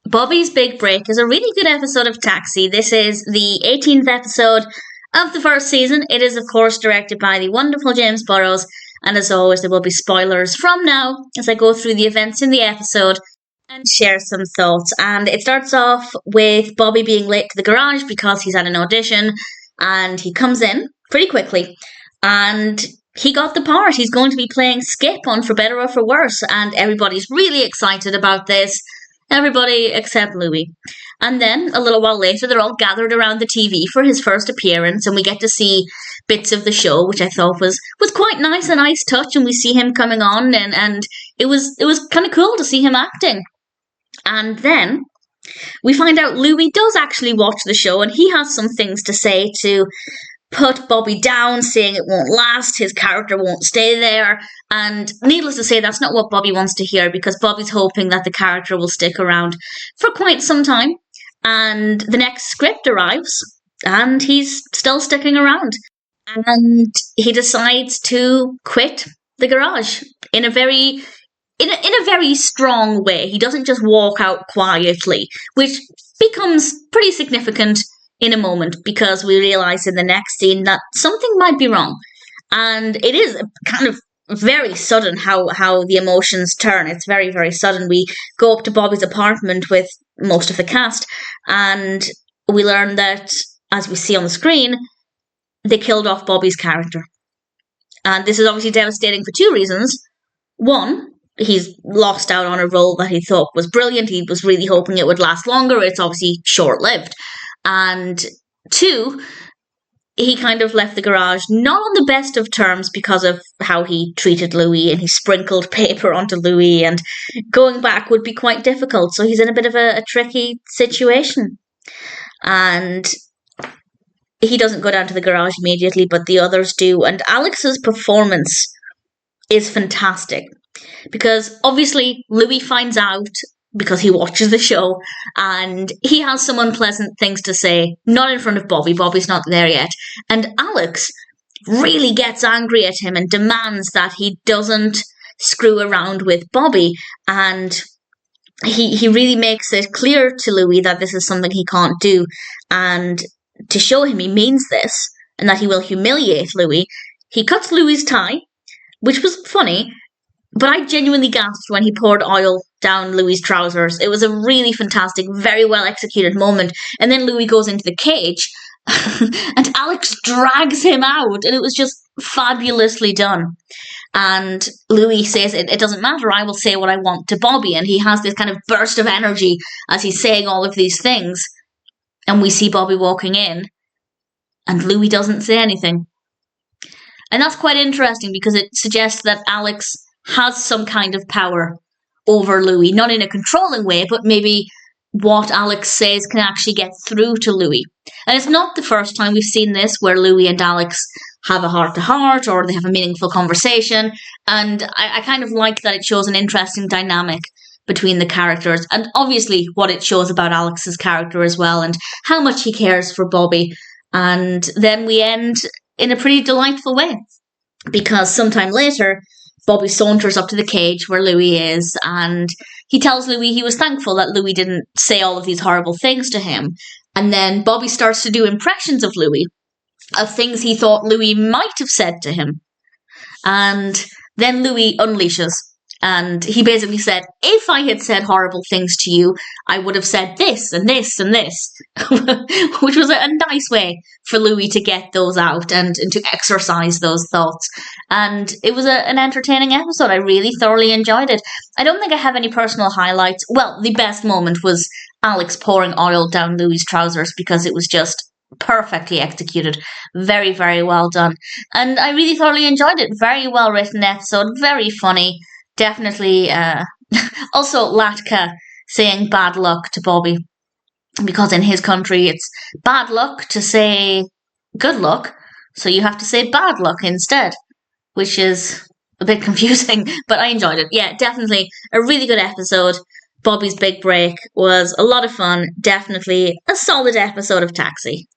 Bobby's Big Break is a really good episode of Taxi. This is the 18th episode of the first season. It is, of course, directed by the wonderful James Burrows. And as always, there will be spoilers from now as I go through the events in the episode and share some thoughts. And it starts off with Bobby being late to the garage because he's at an audition. And he comes in pretty quickly. And he got the part. He's going to be playing Skip on For Better or For Worse. And everybody's really excited about this. Everybody except Louie. And then, a little while later, they're all gathered around the TV for his first appearance, and we get to see bits of the show, which I thought was quite nice, a nice touch, and we see him coming on, and it was kind of cool to see him acting. And then, we find out Louie does actually watch the show, and he has some things to say to put Bobby down, saying it won't last, his character won't stay there, and needless to say, that's not what Bobby wants to hear, because Bobby's hoping that the character will stick around for quite some time, and the next script arrives, and he's still sticking around, and he decides to quit the garage in a very strong way. He doesn't just walk out quietly, which becomes pretty significant in a moment, because we realise in the next scene that something might be wrong. And it is kind of very sudden how the emotions turn. It's very, very sudden. We go up to Bobby's apartment with most of the cast, and we learn that, as we see on the screen, they killed off Bobby's character. And this is obviously devastating for two reasons. One, he's lost out on a role that he thought was brilliant. He was really hoping it would last longer. It's obviously short-lived. And two, he kind of left the garage not on the best of terms because of how he treated Louie, and he sprinkled paper onto Louie, and going back would be quite difficult. So he's in a bit of a tricky situation. And he doesn't go down to the garage immediately, but the others do. And Alex's performance is fantastic, because obviously Louie finds out because he watches the show, and he has some unpleasant things to say, not in front of Bobby. Bobby's not there yet. And Alex really gets angry at him and demands that he doesn't screw around with Bobby. And he really makes it clear to Louie that this is something he can't do. And to show him he means this, and that he will humiliate Louie, he cuts Louie's tie, which was funny. But I genuinely gasped when he poured oil down Louie's trousers. It was a really fantastic, very well executed moment. And then Louie goes into the cage and Alex drags him out, and it was just fabulously done. And Louie says, it doesn't matter, I will say what I want to Bobby. And he has this kind of burst of energy as he's saying all of these things. And we see Bobby walking in, and Louie doesn't say anything. And that's quite interesting, because it suggests that Alex has some kind of power over Louie, not in a controlling way, but maybe what Alex says can actually get through to Louie. And it's not the first time we've seen this, where Louie and Alex have a heart-to-heart, or they have a meaningful conversation, and I kind of like that it shows an interesting dynamic between the characters, and obviously what it shows about Alex's character as well, and how much he cares for Bobby. And then we end in a pretty delightful way, because sometime later, Bobby saunters up to the cage where Louie is, and he tells Louie he was thankful that Louie didn't say all of these horrible things to him. And then Bobby starts to do impressions of Louie, of things he thought Louie might have said to him. And then Louie unleashes, and he basically said, if I had said horrible things to you, I would have said this and this and this, which was a nice way for Louie to get those out and to exercise those thoughts. And it was an entertaining episode. I really thoroughly enjoyed it. I don't think I have any personal highlights. Well, the best moment was Alex pouring oil down Louie's trousers, because it was just perfectly executed. Very, very well done. And I really thoroughly enjoyed it. Very well written episode. Very funny. Definitely. Also, Latka saying bad luck to Bobby, because in his country it's bad luck to say good luck, so you have to say bad luck instead, which is a bit confusing, but I enjoyed it. Yeah, definitely a really good episode. Bobby's Big Break was a lot of fun. Definitely a solid episode of Taxi.